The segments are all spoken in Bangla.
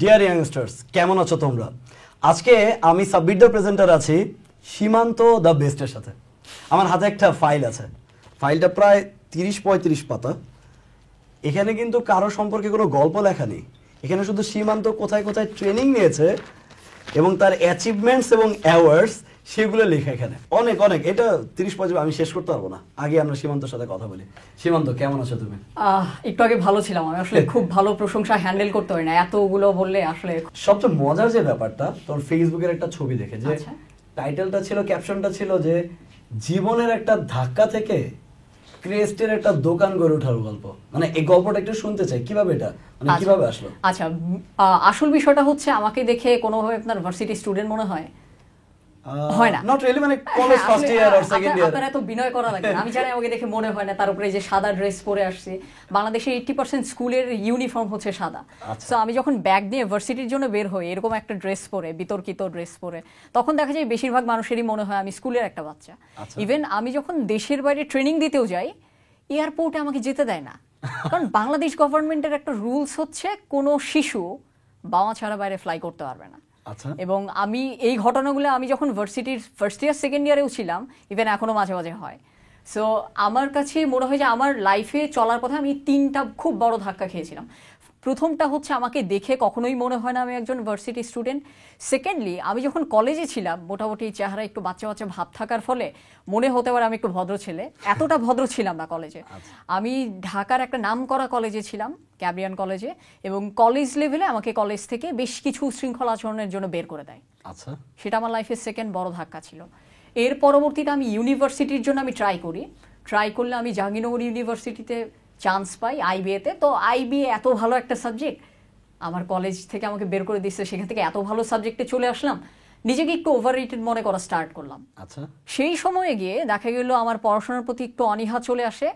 ডিয়ার ইয়াংস্টার্স, কেমন আছো তোমরা? আজকে আমি সাব্বির দ্য প্রেজেন্টার আছি সীমান্ত দ্য বেস্টের সাথে। আমার হাতে একটা ফাইল আছে, ফাইলটা প্রায় 30-35 পাতা। এখানে কিন্তু কারো সম্পর্কে কোনো গল্প লেখা নেই, এখানে শুধু সীমান্ত কোথায় কোথায় ট্রেনিং নিয়েছে এবং তার অ্যাচিভমেন্টস এবং অ্যাওয়ার্ডস সেগুলো লেখা এখানে। অনেক অনেক, এটা 30-35 আমি শেষ করতে পারবো না। আগে আমরা সীমান্তর সাথে কথা বলি। সীমান্ত, কেমন আছো তুমি? একটু আগে ভালো ছিলাম আমি, আসলে খুব ভালো প্রশংসা হ্যান্ডেল করতে হয় না, এতগুলো বললে আসলে। সবচেয়ে মজার যে ব্যাপারটা, তোর ফেসবুকের একটা ছবি দেখে যে টাইটেলটা ছিল, ক্যাপশনটা ছিল যে জীবনের একটা ধাক্কা থেকে ক্রেস্টের একটা দোকান গড়ে ওঠার গল্প। মানে এই গল্পটা একটু শুনতে চাই, কিভাবে এটা মানে কিভাবে আসলো? আচ্ছা, আসল বিষয়টা হচ্ছে আমাকে দেখে কোনোভাবে আপনার ভার্সিটি স্টুডেন্ট মনে হয়? হয় না, নট রিয়েলি, মানে college first year or second year. আপনারা এত বিনয় করা লাগে না, আমি জানি আমাকে দেখে মনে হয় না। তার উপরে যে সাদা ড্রেস পরে আসছে, বাংলাদেশের 80% স্কুলের ইউনিফর্ম হচ্ছে সাদা। সো আমি যখন ব্যাগ নিয়ে ভার্সিটির জন্য বের হই এরকম একটা ড্রেস পরে, বিতর্কিত ড্রেস পরে, তখন দেখা যায় বেশিরভাগ মানুষেরই মনে হয় আমি স্কুলের একটা বাচ্চা। ইভেন আমি যখন দেশের বাইরে ট্রেনিং দিতেও যাই, এয়ারপোর্টে আমাকে যেতে দেয় না, কারণ বাংলাদেশ গভর্নমেন্টের একটা রুলস হচ্ছে কোনো শিশু বাবা ছাড়া বাইরে ফ্লাই করতে পারবে না। এবং আমি এই ঘটনাগুলো আমি যখন ভার্সিটির ফার্স্ট ইয়ার সেকেন্ড ইয়ারেও ছিলাম, ইভেন এখনো মাঝে মাঝে হয়। সো আমার কাছে মনে হয় যে আমার লাইফে চলার পথে আমি 3টা খুব বড় ধাক্কা খেয়েছিলাম। প্রথমটা হচ্ছে আমাকে দেখে কখনোই মনে হয় না আমি একজন ভার্সিটি স্টুডেন্ট। সেকেন্ডলি, আমি যখন কলেজে ছিলাম মোটামুটি চেহারা একটু বাচ্চা বাচ্চা ভাব থাকার ফলে মনে হতে পারে আমি একটু ভদ্র ছেলে, এতটা ভদ্র ছিলাম না কলেজে। আমি ঢাকার একটা নামকরা কলেজে ছিলাম, ক্যাব্রিয়ান কলেজে, এবং কলেজ লেভেলে আমাকে কলেজ থেকে বেশ কিছু শৃঙ্খলা আচরণের জন্য বের করে দেয়। সেটা আমার লাইফের সেকেন্ড বড় ধাক্কা ছিল। এর পরবর্তীতে আমি ইউনিভার্সিটির জন্য আমি ট্রাই করলে আমি জাহাঙ্গীরনগর ইউনিভার্সিটিতে চান্স পাই আইবিএতে। তো আইবিএ এত ভালো একটা সাবজেক্ট, আমার কলেজ থেকে আমাকে বের করে দিচ্ছে, সেখান থেকে এত ভালো সাবজেক্টে চলে আসলাম, নিজেকে একটু ওভাররেটেড মনে করা স্টার্ট করলাম। সেই সময়ে গিয়ে দেখা গেল আমার পড়াশোনার প্রতি একটু অনীহা চলে আসে,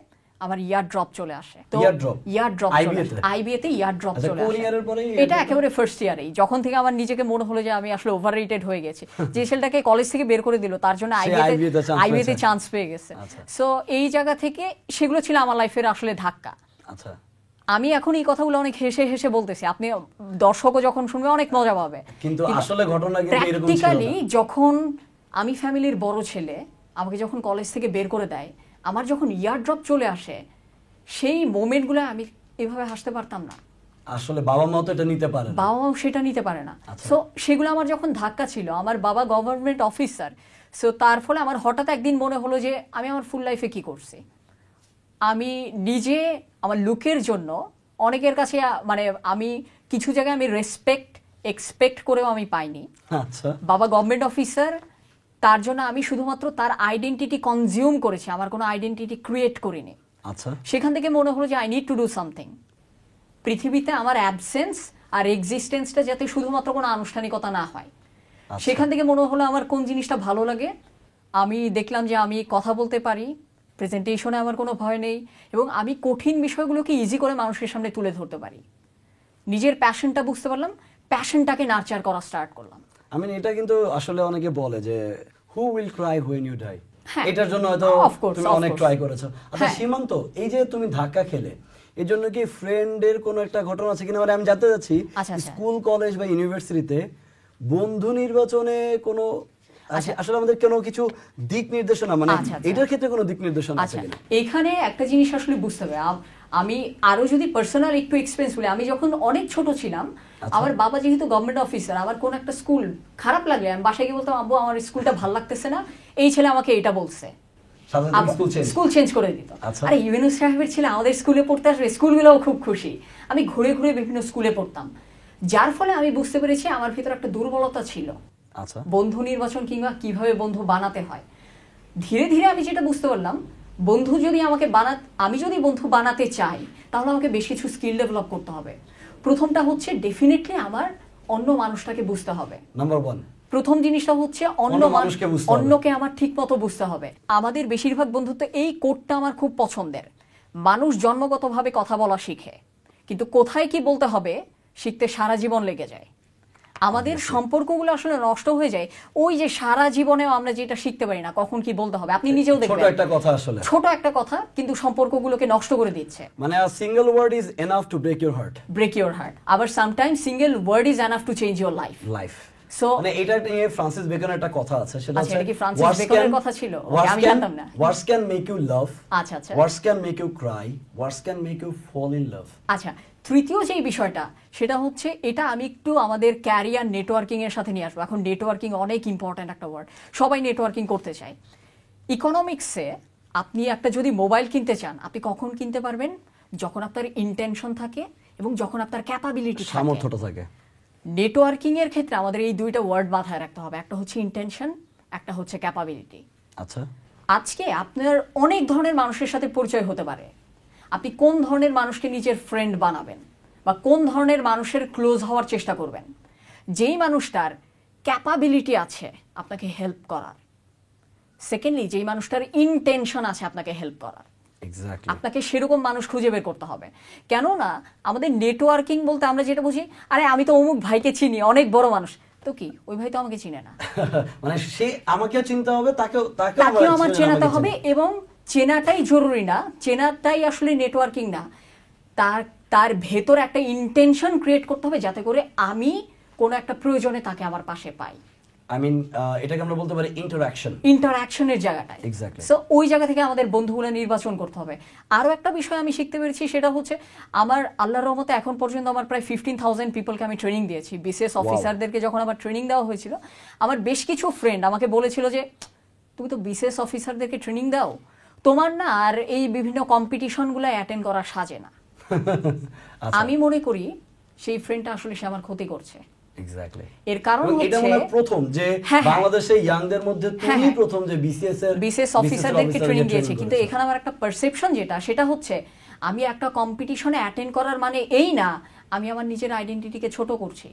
আমার ইয়ার ড্রপ চলে আসে। তো ইয়ার ড্রপ আইবিএতে ইয়ার ড্রপ চলে আসে। এটা একেবারে ফার্স্ট ইয়ারেই, যখন থেকে আমার নিজেকে মনে হলো যে আমি আসলে ওভাররেটেড হয়ে গেছি। যে ছেলেটাকে কলেজ থেকে বের করে দিল তার জন্য আইবিএতে চান্স পেয়ে গেছে। সো এই জায়গা থেকে সেগুলো ছিল আমার লাইফের আসলে ধাক্কা। আমি এখন এই কথাগুলো অনেক হেসে হেসে বলতেছি, আপনি দর্শকও যখন শুনবে অনেক মজা পাবে, কিন্তু আসলে ঘটনা কিন্তু এরকম ছিল না। প্র্যাকটিক্যালি যখন আমি ফ্যামিলির বড় ছেলে, আমাকে যখন কলেজ থেকে বের করে দেয়, আমার যখন ইয়ার ড্রপ চলে আসে, সেই মোমেন্টগুলো আমি এভাবে হাসতে পারতাম না। আসলে বাবা মাও তো এটা নিতে পারে না, বাবা মাও সেটা নিতে পারে না। সো সেগুলো আমার যখন ধাক্কা ছিল, আমার বাবা গভর্নমেন্ট অফিসার, সো তার ফলে আমার হঠাৎ একদিন মনে হলো যে আমি আমার ফুল লাইফে কি করছি। আমি নিজে আমার লুকের জন্য অনেকের কাছে, মানে আমি কিছু জায়গায় আমি রেসপেক্ট এক্সপেক্ট করেও আমি পাইনি। বাবা গভর্নমেন্ট অফিসার, তার জন্য আমি শুধুমাত্র তার আইডেন্টিটি কনজিউম করেছি, আমার কোনো আইডেন্টিটি ক্রিয়েট করিনি। সেখান থেকে মনে হলো যে I need to do something. পৃথিবীতে আমার অ্যাবসেন্স আর এক্সিস্টেন্সটা যাতে শুধুমাত্র কোনো আনুষ্ঠানিকতা না হয়, সেখান থেকে মনে হলো আমার কোন জিনিসটা ভালো লাগে। আমি দেখলাম যে আমি কথা বলতে পারি, প্রেজেন্টেশনে আমার কোনো ভয় নেই, এবং আমি কঠিন বিষয়গুলোকে ইজি করে মানুষের সামনে তুলে ধরতে পারি। নিজের প্যাশনটা বুঝতে পারলাম, প্যাশনটাকে নার্চার করা স্টার্ট করলাম। আমি এটা কিন্তু আসলে অনেকে বলে যে who will cry when you die, এটার জন্য হয়তো তুমি অনেক ট্রাই করেছো। আচ্ছা সীমান্ত, এই যে তুমি ধাক্কা খেলে, এর জন্য কি ফ্রেন্ডের কোনো একটা ঘটনা আছে কিনা? মানে আমি জানতে চাচ্ছি স্কুল কলেজ বা ইউনিভার্সিটিতে বন্ধু নির্বাচনে কোনো আসলে আমাদের কোনো কিছু দিক নির্দেশনা, মানে এটার ক্ষেত্রে কোনো দিক নির্দেশনা আছে কিনা? এখানে একটা জিনিস আসলে বুঝতে হবে, আমি আরো যদি পার্সোনাল একটু এক্সপেরিয়েন্স বলি, আমি যখন অনেক ছোট ছিলাম, আমার বাবা যেহেতু গভর্নমেন্ট অফিসার, আমার কোন একটা স্কুল খারাপ লাগলে আমি বাসায় গিয়ে বলতাম, আব্বু আমার স্কুলটা ভালো লাগতেছে না, এই ছেলে আমাকে এটা বলছে, স্কুল চেঞ্জ করে দিত। আরে ইউনুস সাহেবের ছেলে আমাদের স্কুলে পড়তে আসবে, স্কুলগুলোও খুব খুশি। আমি ঘুরে ঘুরে বিভিন্ন স্কুলে পড়তাম, যার ফলে আমি বুঝতে পেরেছি আমার ভিতরে একটা দুর্বলতা ছিল, বন্ধু নির্বাচন কিংবা কিভাবে বন্ধু বানাতে হয়। ধীরে ধীরে আমি যেটা বুঝতে পারলাম, বন্ধু যদি আমি যদি বন্ধু বানাতে চাই, তাহলে আমাকে বেশ কিছু স্কিল ডেভেলপ করতে হবে। প্রথমটা হচ্ছে ডেফিনেটলি আমার অন্য মানুষটাকে বুঝতে হবে। নাম্বার 1 প্রথম জিনিসটা হচ্ছে অন্যকে আমার ঠিক মতো বুঝতে হবে। আমাদের বেশিরভাগ বন্ধুত্ব, এই কোডটা আমার খুব পছন্দের, মানুষ জন্মগতভাবে কথা বলা শিখে, কিন্তু কোথায় কি বলতে হবে শিখতে সারা জীবন লেগে যায়। আমাদের সম্পর্কগুলো আসলে নষ্ট হয়ে যায় ওই যে সারা জীবনেও আমরা যেটা শিখতে পারি না কখন কি বলতে হবে। আপনি নিজেও ছোট দেখবেন একটা কথা আসলে, ছোট একটা কথা কিন্তু সম্পর্কগুলোকে নষ্ট করে দিচ্ছে। মানে a single word is enough to break your heart. Break your heart, আবার sometimes single word is enough to change your life. So মানে এটা নিয়ে ফ্রান্সিস বেকনের একটা কথা আছে, সেটা আচ্ছা, হচ্ছে এটা কি ফ্রান্সিস বেকনের কথা ছিল? আমি জানতাম না। Words can make you love, আচ্ছা আচ্ছা words can make you cry, words can make you fall in love. আচ্ছা, তৃতীয় যে বিষয়টা সেটা হচ্ছে, এটা আমি একটু আমাদের ক্যারিয়ার নেটওয়ার্কিং এর সাথে নিয়ে আসবো। এখন নেটওয়ার্কিং অনেক ইম্পর্ট্যান্ট একটা ওয়ার্ড, সবাই নেটওয়ার্কিং করতে চায়। ইকোনমিক্সে আপনি একটা যদি মোবাইল কিনতে চান, আপনি কখন কিনতে পারবেন? যখন আপনার ইন্টেনশন থাকে এবং যখন আপনার ক্যাপাবিলিটি থাকে, সামর্থ্যটা থাকে। নেটওয়ার্কিং এর ক্ষেত্রে আমাদের এই দুইটা ওয়ার্ড মাথায় রাখতে হবে, একটা হচ্ছে ইন্টেনশন, একটা হচ্ছে ক্যাপাবিলিটি। আচ্ছা, আজকে আপনার অনেক ধরনের মানুষের সাথে পরিচয় হতে পারে, আপনি কোন ধরনের মানুষকে নিজের ফ্রেন্ড বানাবেন বা কোন ধরনের মানুষের ক্লোজ হওয়ার চেষ্টা করবেন। যেই মানুষটার ক্যাপাবিলিটি আছে আপনাকে হেল্প করার, সেকেন্ডলি যেই মানুষটার ইন্টেনশন আছে আপনাকে হেল্প করার, এক্স্যাক্টলি আপনাকে সেরকম মানুষ খুঁজে বের করতে হবে। কেননা আমাদের নেটওয়ার্কিং বলতে আমরা যেটা বুঝি, আরে আমি তো অমুক ভাইকে চিনি, অনেক বড় মানুষ, তো কি ওই ভাই তো আমাকে চিনে না। মানে সে আমাকেও চিনতে হবে, তাকেও আমার চেনাতে হবে, এবং চেনাটাই জরুরি না, চেনাটাই আসলে নেটওয়ার্কিং না, তার ভেতর একটা ইন্টেনশন ক্রিয়েট করতে হবে যাতে করে আমি কোনো একটা প্রয়োজনে তাকে আমার পাশে পাই। আই মিন এটাকে আমরা বলতে পারি ইন্টারঅ্যাকশনের জায়গাটায়। এক্স্যাক্টলি। সো ওই জায়গা থেকে আমাদের বন্ধুগুলো নির্বাচন করতে হবে। আরও একটা বিষয় আমি শিখতে পেরেছি, সেটা হচ্ছে আমার আল্লাহর রহমতে এখন পর্যন্ত আমার প্রায় 15,000 পিপলকে আমি ট্রেনিং দিয়েছি। বিসিএস অফিসারদেরকে যখন আমার ট্রেনিং দেওয়া হয়েছিল, আমার বেশ কিছু ফ্রেন্ড আমাকে বলেছিল যে তুমি তো বিসিএস অফিসারদেরকে ট্রেনিং দাও, তোমার না আর এই বিভিন্ন কম্পিটিশনগুলো অ্যাটেন্ড করা সাজে না। আমি মনে করি সেই ফ্রেন্ডটা আসলে সে আমার ক্ষতি করছে। এক্স্যাক্টলি। এর কারণ হচ্ছে এটা মনে প্রথম যে বাংলাদেশে ইয়াংদের মধ্যে তুমি প্রথম যে বিসিএস অফিসারদেরকে ট্রেনিং দিয়েছি। কিন্তু এখানে আমার একটা পারসেপশন সেটা হচ্ছে আমি একটা কম্পিটিশনে অ্যাটেন্ড করার মানে এই না আমি আমার নিজের আইডেন্টিটিকে ছোট করছি,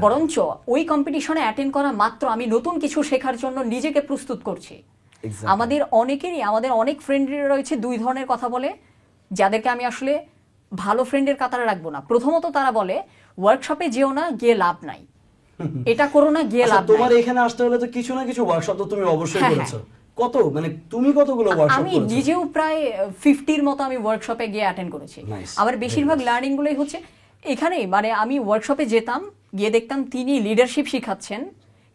বরঞ্চ ওই কম্পিটিশনে অ্যাটেন্ড করা মাত্র আমি নতুন কিছু শেখার জন্য নিজেকে প্রস্তুত করছি। আমাদের অনেক ফ্রেন্ডরা রয়েছে দুই ধরনের কথা বলে, যাদেরকে আমি আসলে ভালো ফ্রেন্ডের কাতারে রাখবো না। প্রথমত তারা বলে ওয়ার্কশপে যেও না, গিয়ে লাভ নাই, এটা করো না, গিয়ে লাভ নাই। তোমার এখানে আসতে হলে তো কিছু না কিছু ওয়ার্কশপ তো তুমি অবশ্যই করেছো। কত, মানে তুমি কতগুলো ওয়ার্কশপ করেছো? আমি নিজেও প্রায় 50-র মতো আমি ওয়ার্কশপে গিয়ে অ্যাটেন্ড করেছি। আমার বেশিরভাগ লার্নিং গুলোই হচ্ছে এখানেই, মানে আমি ওয়ার্কশপে যেতাম, গিয়ে দেখতাম তিনি লিডারশিপ শিখাচ্ছেন,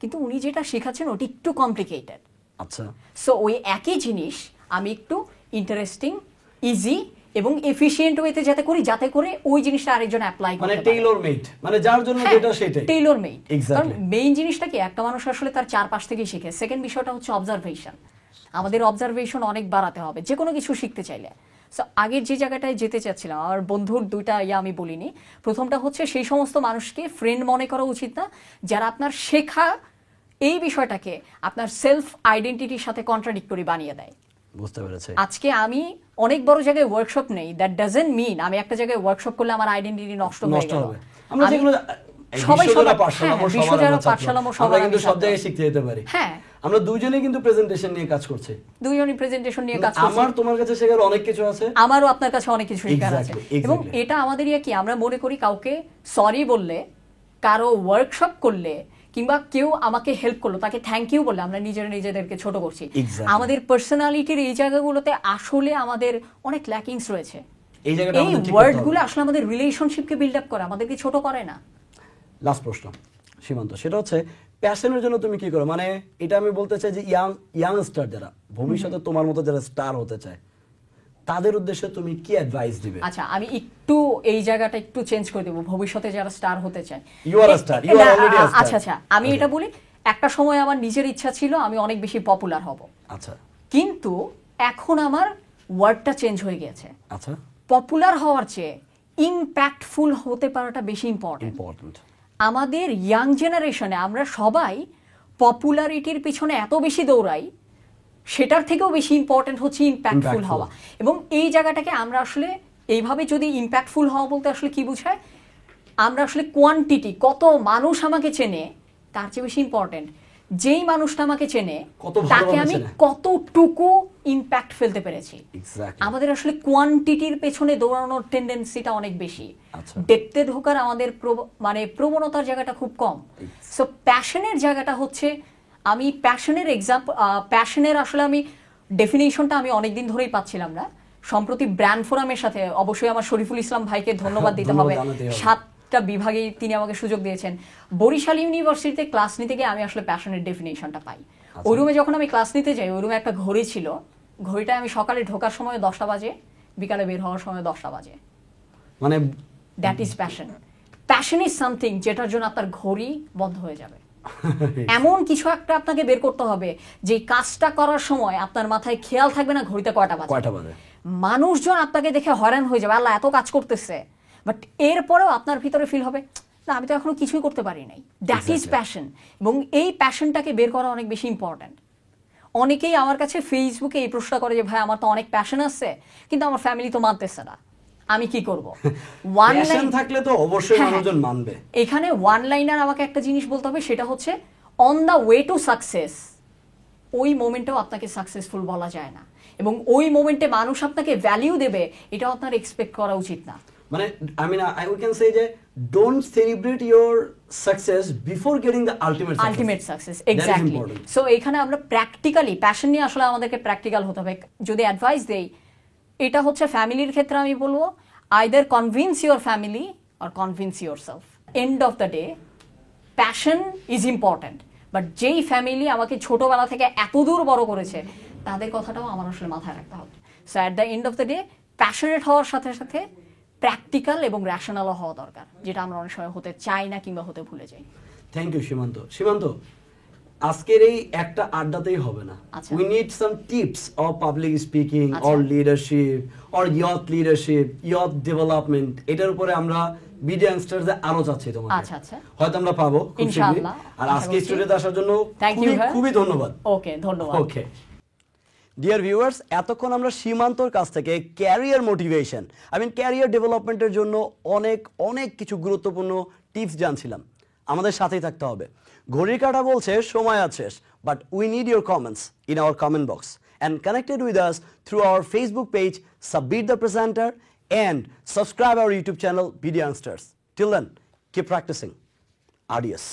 কিন্তু উনি যেটা শেখাচ্ছেন ওটি একটু কমপ্লিকেটেড। আচ্ছা, সো ওই একই জিনিস আমি একটু ইন্টারেস্টিং, ইজি এবং এফিশিয়েন্ট ওয়েতে যাতে করে ওই জিনিসটা আরেকজন অ্যাপ্লাই করতে পারে, মানে টেইলর মেড, মানে যার জন্য যেটা সেটাই টেইলর মেড। কারণ এক্স্যাক্টলি মেইন জিনিসটা কি, একটা মানুষ আসলে তার চারপাশ থেকেই শিখে। সেকেন্ড বিষয়টা হচ্ছে অবজারভেশন। আমাদের অবজারভেশন অনেক বাড়াতে হবে যে কোনো কিছু শিখতে চাইলে। সো আগের যে জায়গাটায় যেতে চাচ্ছিলাম, আমার বন্ধুর দুইটা আমি বলিনি। প্রথমটা হচ্ছে সেই সমস্ত মানুষকে ফ্রেন্ড মনে করা উচিত না যারা আপনার শেখা এই বিষয়টাকে আপনার সেলফ আইডেন্টিটির সাথে কন্ট্রাডিক্ট করে বানিয়ে দেয়। বুঝতে পেরেছি। আজকে আমি অনেক বড় জায়গায় ওয়ার্কশপ নেই, দ্যাট ডাজন্ট মিন আমি একটা জায়গায় ওয়ার্কশপ করলে আমার আইডেন্টিটি নষ্ট হয়ে গেল। আমরা যেগুলো সবাই পাঠশালা সবাই কিন্তু সব জায়গায় শিখতে যেতে পারি। হ্যাঁ, আমরা দুইজনেই কিন্তু প্রেজেন্টেশন নিয়ে কাজ করছি, দুইজনই প্রেজেন্টেশন নিয়ে কাজ করছি। আমার তোমার কাছে শেখার অনেক কিছু আছে, আমারও আপনার কাছে অনেক কিছু শেখার আছে। এবং এটা আমাদের কি আমরা মনে করি কাউকে সরি বললে, কারো ওয়ার্কশপ করলে, কিংবা কেউ আমাকে হেল্প করলো তাকে থ্যাংক ইউ বললে আমরা নিজেদেরকে ছোট করছি। আমাদের পার্সোনালিটির এই জায়গাগুলোতে আসলে আমাদের অনেক ল্যাকিংস রয়েছে। এই ওয়ার্ডগুলো আসলে আমাদের রিলেশনশিপকে বিল্ড আপ করে, আমাদেরকে ছোট করে না। লাস্ট প্রশ্ন সীমান্ত, সেটা হচ্ছে প্যাশনের জন্য তুমি কি করো? মানে এটা আমি বলতে চাই যে ইয়াংস্টার যারা ভবিষ্যতে তোমার মতো যারা স্টার হতে চায়, তাদের উদ্দেশ্যে তুমি কি অ্যাডভাইস দিবে? আচ্ছা, আমি একটু এই জায়গাটা একটু চেঞ্জ করে দেব। ভবিষ্যতে যারা স্টার হতে চায়, you are a star, you are already a star. আচ্ছা, আমি এটা বলি, একটা সময় আমার নিজের ইচ্ছা ছিল আমি অনেক বেশি পপুলার হব। আচ্ছা, কিন্তু এখন আমার ওয়ার্ডটা চেঞ্জ হয়ে গেছে। আচ্ছা, পপুলার হওয়ার চেয়ে ইম্প্যাক্টফুল হতে পারাটা বেশি ইম্পর্টেন্ট। আমাদের ইয়াং জেনারেশনে আমরা সবাই পপুলারিটির পিছনে এত বেশি দৌড়াই, সেটার থেকেও বেশি ইম্পর্টেন্ট হচ্ছে ইম্প্যাক্টফুল হওয়া। এবং এই জায়গাটাকে আমরা আসলে এইভাবে যদি ইম্প্যাক্টফুল হওয়া বলতে আসলে কি বোঝায়, আমরা আসলে কোয়ান্টিটি, কত মানুষ আমাকে চেনে, তার চেয়ে বেশি ইম্পর্টেন্ট যেই মানুষটা আমাকে চেনে কত ভালোভাবে তাকে আমি চেনে। কতটুকু ইম্প্যাক্ট ফেলতে পেরেছি। Exactly. আমাদের আসলে কোয়ান্টিটির পেছনে দৌড়ানোর টেন্ডেন্সিটা অনেক বেশি, আচ্ছা। ডেপথে ঢোকার আমাদের মানে প্রবণতার জায়গাটা খুব কম। সো প্যাশনের জায়গাটা হচ্ছে, আমি প্যাশনের আসলে আমি ডেফিনেশনটা আমি অনেকদিন ধরেই পাচ্ছিলাম না। সম্প্রতি ব্র্যান্ড ফোরামের সাথে অবশ্যই আমার শরীফুল ইসলাম ভাইকে ধন্যবাদ দিতে হবে, ধন্যবাদ জানাতে হবে। 7টা বিভাগে তিনি আমাকে সুযোগ দিয়েছেন। বরিশাল ইউনিভার্সিটিতে ক্লাস নিতে গিয়ে আমি আসলে প্যাশনের ডেফিনেশনটা পাই। ওই রুমে যখন আমি ক্লাস নিতে যাই, ওই রুমে একটা ঘড়ি ছিল, ঘড়িটা আমি সকালে ঢোকার সময় 10টা বাজে, বিকালে বের হওয়ার সময় 10টা বাজে। মানে that is passion. Passion is something যেটার জন্য আপনার ঘড়ি বন্ধ হয়ে যাবে। এমন কিছু একটা আপনাকে বের করতে হবে যে কাজটা করার সময় আপনার মাথায় খেয়াল থাকবে না ঘড়িতে কয়টা বাজে। মানুষজন আপনাকে দেখে হয়রান হয়ে যাবে, আল্লাহ এত কাজ করতেছে, বাট এরপরেও আপনার ভিতরে ফিল হবে না আমি তো এখনো কিছুই করতে পারি নাই। That is passion. এবং এই প্যাশনটাকে বের করা অনেক বেশি ইম্পর্ট্যান্ট। অনেকেই আমার কাছে ফেসবুকে এই প্রশ্ন করে যে ভাই আমার তো অনেক প্যাশন আছে কিন্তু আমার ফ্যামিলি তো মানতেছে না, আমি কি করব? প্যাশন থাকলে তো অবশ্যই মানুষজন মানবে। এখানে ওয়ান লাইনার আমাকে একটা জিনিস বলতে হবে, সেটা হচ্ছে on the way to success. ওই মোমেন্টেও আপনাকে সাকসেসফুল বলা যায় না, এবং ওই মোমেন্টে মানুষ আপনাকে ভ্যালিউ দেবে এটাও আপনার এক্সপেক্ট করা উচিত না। মানে I can say যে don't celebrate your success before getting the ultimate success. Exactly. So এখানে আমরা প্র্যাকটিক্যালি প্যাশন নিয়ে আসলে আমাদেরকে প্র্যাকটিক্যাল হতে হবে। যদি অ্যাডভাইস দেই, এটা হচ্ছে ফ্যামিলির ক্ষেত্রে আমি বলবো either convince your family or convince your self. End of the day passion is important, but যেই ফ্যামিলি আমাকে ছোটবেলা থেকে এত দূর বড় করেছে তাদের কথাটাও আমার আসলে মাথায় রাখতে হবে। So at the end of the day passionate হওয়ার সাথে সাথে প্র্যাকটিক্যাল এবং র্যাশনালও হওয়া দরকার, যেটা আমরা অনেক সময় হতে চাই না কিংবা হতে ভুলে যাই। থ্যাংক ইউ সীমান্ত। আজকের এই একটা আড্ডাতেই হবে না, we need some tips of public speaking or leadership or youth leadership, youth development. এটার উপরে আমরা বিডি ইয়াংস্টার্স আরো চাচ্ছি তোমাকে। আচ্ছা, হয়তো আমরা পাবো ইনশাআল্লাহ। আর আজকে স্টুডিওতে আসার জন্য খুবই ধন্যবাদ। ওকে, ধন্যবাদ। ওকে ডিয়ার ভিউয়ার্স, এতক্ষণ আমরা সীমান্তর কাছ থেকে ক্যারিয়ার মোটিভেশন, ক্যারিয়ার ডেভেলপমেন্টের জন্য অনেক অনেক কিছু গুরুত্বপূর্ণ টিপস জানছিলাম। আমাদের সাথেই থাকতে হবে। ঘড়ির কাঁটা বলছে সময় আছে, but we need your comments in our comment box and connected with us through hour Facebook page Sabbir the presenter and subscribe our YouTube channel BD Youngsters. Till then, keep practicing. Adios.